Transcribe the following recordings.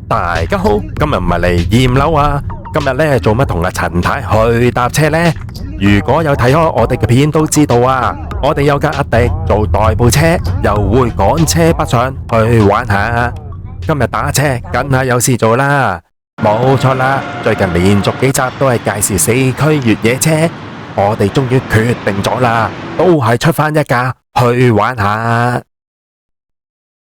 大家好，今日唔係嚟驗樓啊，今日呢做乜同阿陳太去搭車呢？如果有睇開我哋嘅片都知道啊，我哋有架阿迪做代步車，又會趕車北上去玩下。今日打車梗係有事做啦，冇錯啦，最近連續幾集都係介紹四驅越野車，我哋終於決定咗啦，都係出返一架去玩下。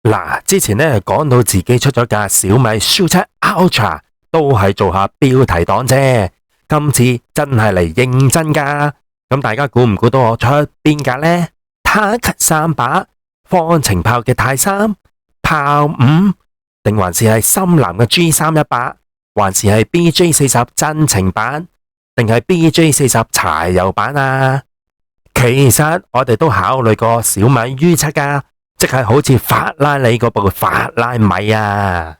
嗱，之前呢講到自己出咗架小米 SU7 Ultra， 都係做下標題黨啫。今次真係嚟認真噶，咁大家估唔估到我出邊架呢？坦克3把、方程炮嘅泰3、炮5，定還是係深藍嘅 G318，還是係 BJ40 真情版，定係 BJ40 柴油版啊？其實我哋都考慮過小米 U7噶。即係好似法拉利嗰部法拉米啊！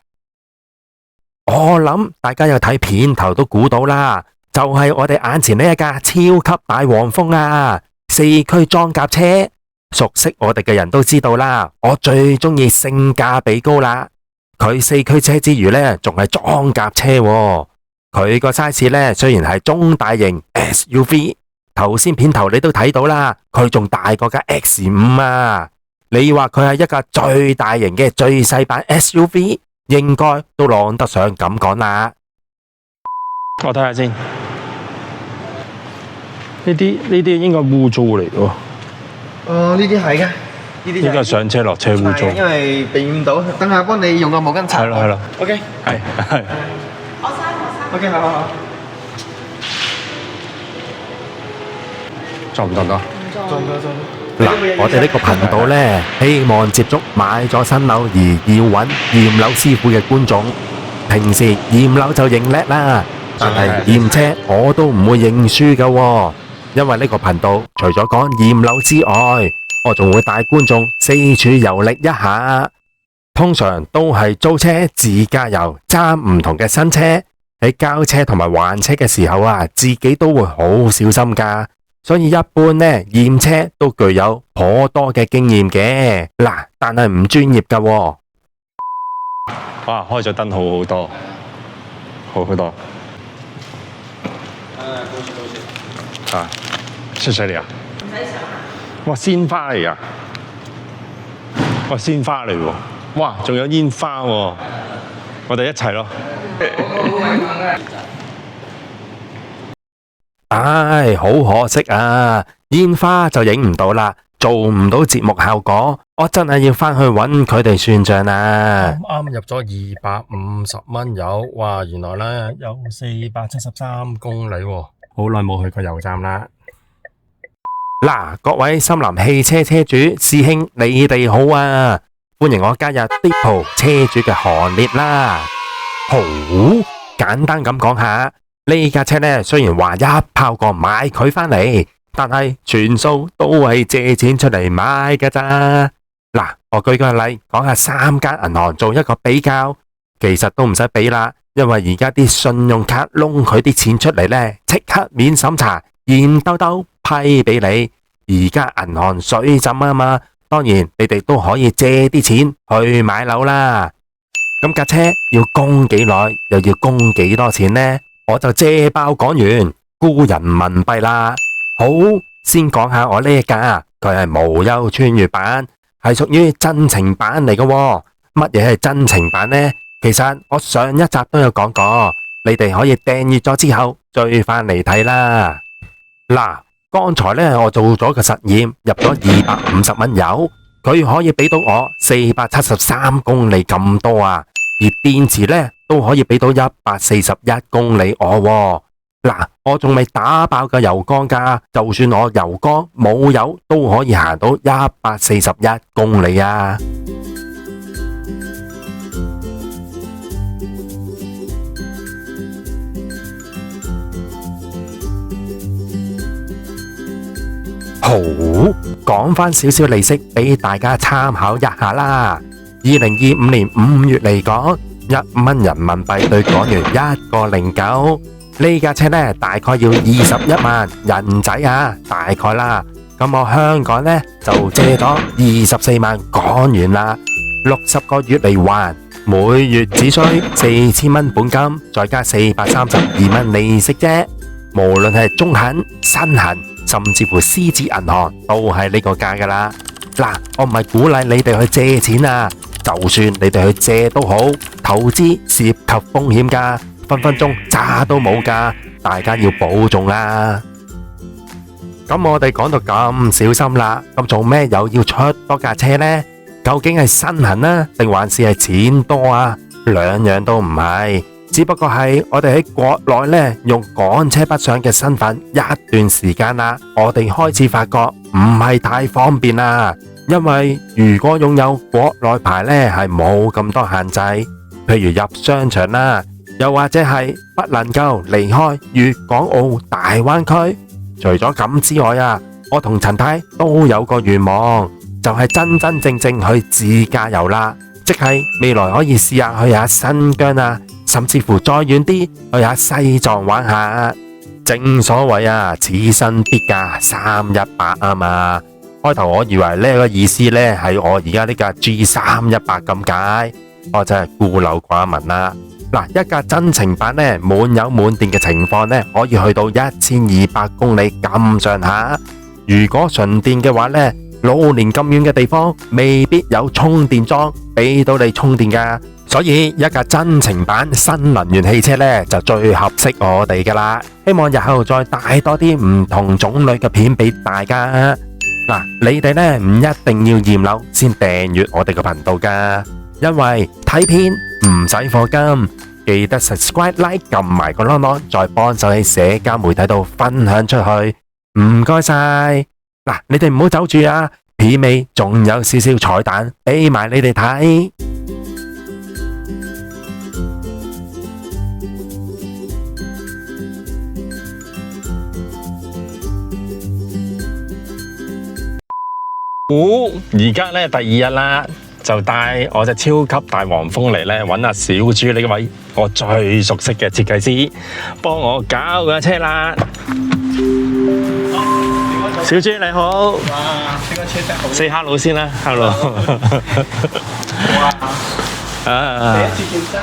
我諗大家有睇片頭都估到啦，就係我哋眼前呢一架超級大黃蜂啊！四驅裝甲車，熟悉我哋嘅人都知道啦。我最中意性價比高啦，佢四驅車之餘呢，仲係裝甲車喎。佢個 size 呢，雖然係中大型 SUV， 頭先片頭你都睇到啦，佢仲大過架 X5 啊！你話佢係一架最大型嘅最細版 SUV， 應該都浪得上咁講啦。我睇下先，呢啲應該污糟嚟嘅喎。呢啲係嘅，呢啲應該上車落車污糟。因為避唔到，等下幫你用個毛巾擦。係咯。OK。係。我刪。OK，好。裝唔裝到？裝。嗱，我哋呢個頻道呢，希望接觸買咗新樓而要揾驗樓師傅嘅觀眾。平時驗樓就認叻啦，但係驗車我都唔會認輸噶喎，因為呢個頻道除咗講驗樓之外，我仲會帶觀眾四處遊歷一下。通常都係租車自駕遊，揸唔同嘅新車，喺交車同埋還車嘅時候啊，自己都會好小心噶。所以一般呢，驗車都具有頗多嘅經驗嘅，嗱，但係唔專業噶喎。哇，開咗燈好好多，好多。啊，出水嚟啊！唔使上。哇，鮮花嚟啊！哇，鮮花嚟喎！哇，仲有煙花喎！我哋一齊咯。唉，好可惜啊！煙花就影唔到啦，做唔到節目效果，我真係要返去揾佢哋算賬啦。啱入咗250蚊油，哇！原來呢有473公里喎，好耐冇去過油站啦。嗱，各位森林汽車車主師兄，你哋好啊！歡迎我加入 Deepo 車主嘅行列啦。好，簡單咁講下。呢架車呢，雖然話一炮過買佢返嚟，但係全數都係借錢出嚟買㗎咋。嗱，我舉個例，講下3間銀行做一個比較，其實都唔使比啦，因為而家啲信用卡窿佢啲錢出嚟呢，即刻免審查，現兜兜批俾你。而家銀行水浸啊嘛，當然你哋都可以借啲錢去買樓啦。咁架車要供幾耐，又要供幾多錢呢？我就借包講完，估人民幣啦。好，先講下我呢一架，佢係無憂穿越版，係屬於真情版嚟嘅喎。乜嘢係真情版呢？其實我上一集都有講過，你哋可以訂閱咗之後追返嚟睇啦。嗱，剛才呢，我做咗個實驗，入咗250蚊油，佢可以俾到我473公里咁多啊，而電池呢，都可以俾到141公里我喎。嗱，我仲未打爆個油缸噶，就算我油缸冇油都可以行到141公里啊。好，講返少少利息俾大家參考一下啦。2025年5月嚟講，1蚊人民幣兌港元1.09，呢架車呢大概要21萬人仔啊，大概啦。咁我香港呢就借咗24萬港元啦，60個月嚟還，每月只需4000蚊本金，再加432蚊利息啫。無論係中行、新行，甚至乎獅子銀行，都係呢個價噶啦。嗱，我唔係鼓勵你哋去借錢啊，就算你哋去借都好，投資涉及風險噶，分分鐘渣都冇噶，大家要保重啦。咁我哋講到咁小心啦，咁做咩又要出多架車呢？究竟係身痕啊，定還是係錢多啊？兩樣都唔係，只不過係我哋喺國內呢，用港車北上嘅身份一段時間啦，我哋開始發覺唔係太方便啦。因為如果擁有國內牌呢，係冇咁多限制，譬如入商場啦，又或者係不能夠離開粵港澳大灣區。除咗咁之外啊，我同陳太都有個願望，就係真真正正去自駕遊啦，即係未來可以試下去下新疆啊，甚至乎再遠啲去下西藏玩下。正所謂啊，此生必駕318啊嘛。開頭我以為呢個意思呢係我而家呢架 G318 咁解，我真係孤陋寡聞啦。嗱，一架真程版呢，滿油滿電嘅情況呢，可以去到1200公里咁上下。如果純電嘅話呢，老年咁遠嘅地方未必有充電樁俾到你充電噶。所以一架真程版新能源汽車呢，就最合適我哋噶啦。希望日後再帶多啲唔同種類嘅片俾大家。嗱，你哋呢唔一定要驗樓先訂閱我哋個頻道噶，因為睇片唔使課金，記得 subscribe like 撳埋個啷啷，再幫手喺社交媒體度分享出去，唔該晒。嗱，你哋唔好走住啊，片尾仲有少少彩蛋俾埋你哋睇。而家呢第2日啦，就帶我隻超級大黃蜂嚟呢揾阿小豬呢位我最熟悉嘅設計師，幫我搞架車啦。小豬你好，哇！呢個車真係好。 say hello 先啦 ，hello。哇！第一次見真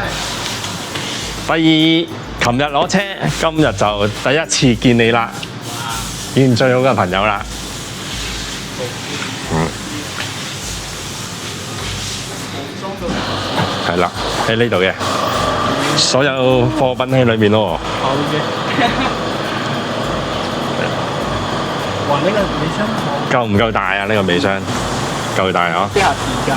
係。琴日攞車，今日就第一次見你啦，見最好嘅朋友啦。係啦，喺呢度嘅，所有貨品喺裏面咯。好嘅。哇！呢個尾箱好。夠唔夠大啊？呢個尾箱夠大啊！啲下時間。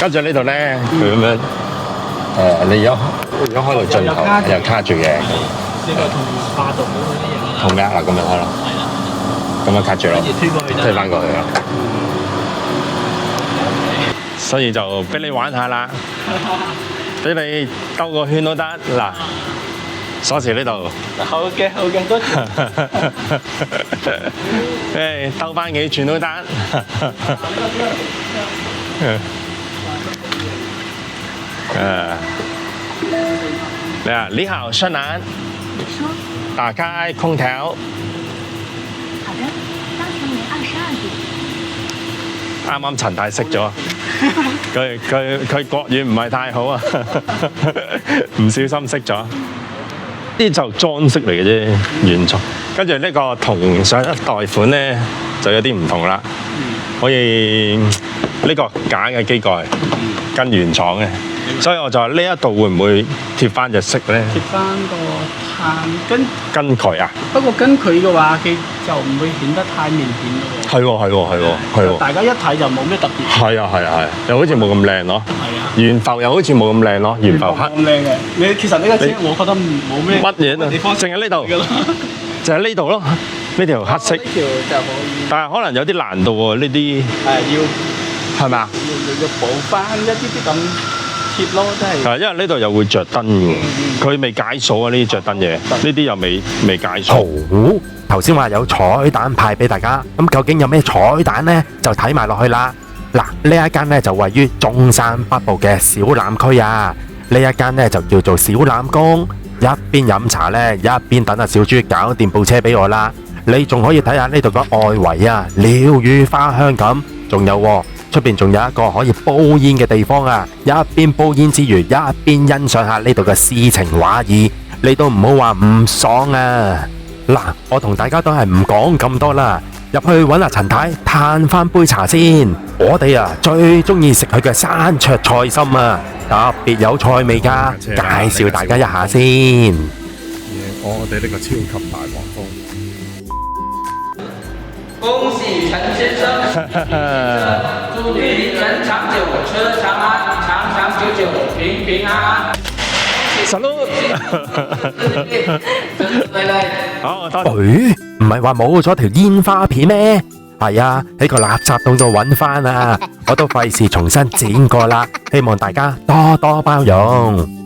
跟住呢度咧，佢咁樣你而家開到盡頭又卡住嘅。呢個同霸道嗰啲嘢。同咩啊？嗱，咁樣開咯。係啦。咁樣卡住咯。跟住推過去得。推翻過去啊！所以就俾你玩下啦，俾你兜個圈都得。嗱，鎖匙呢度。好嘅，好嘅，多謝。誒，兜翻幾轉都得。你啊，你好，雙男。你說。打開空調。好的，當前為22度。啱啱陳太識咗，佢國語唔係太好啊，唔小心識咗。呢就裝飾嚟嘅啫，原裝。跟住呢個同上一代款咧就有啲唔同啦，可以呢個假嘅機蓋跟原廠嘅，所以我就話呢一度會唔會貼翻隻色咧？貼翻個碳跟佢啊？不過跟佢嘅話，佢就唔會顯得太明顯咯。係喎係喎係喎係喎。大家一睇就冇咩特別。係啊係啊係，又好似冇咁靚咯。係啊。懸浮又好似冇咁靚咯，懸浮黑。咁靚嘅，你其實呢個車我覺得冇咩乜嘢啊？地方淨係呢度，就係呢度咯。呢條黑色。呢條就可以。但係可能有啲難度喎，呢啲。要。係咪啊？要補翻一啲咁。貼咯，真係。係，因為呢度又會着燈嘅，佢未解鎖啊！呢啲着燈嘢，呢啲又未解鎖。頭先話有彩蛋派俾大家，咁究竟有咩彩蛋呢？就睇埋落去啦。嗱，呢一間呢就位於中山北部嘅小欖區啊。呢一間呢就叫做小欖宮，一邊飲茶呢，一邊等阿小豬搞掂部車俾我啦。你仲可以睇下呢度嘅外圍啊，鳥語花香咁，仲有出邊仲有一個可以煲煙嘅地方啊！一邊煲煙之餘，一邊欣賞下呢度嘅詩情畫意，你都唔好話唔爽啊！嗱，我同大家都係唔講咁多啦，入去揾阿陳太嘆翻杯茶先。我哋啊最中意食佢嘅山灼菜心啊，特別有菜味噶，介紹大家一下先。我哋呢個超級大黃蜂。恭喜陳先生，祝你人長久，車長安，長長久久，平平安安。Salud！好，多謝。唔係話冇咗條煙花片咩？係啊，喺個垃圾桶度揾翻啊！我都費事重新剪過啦，希望大家多多包容。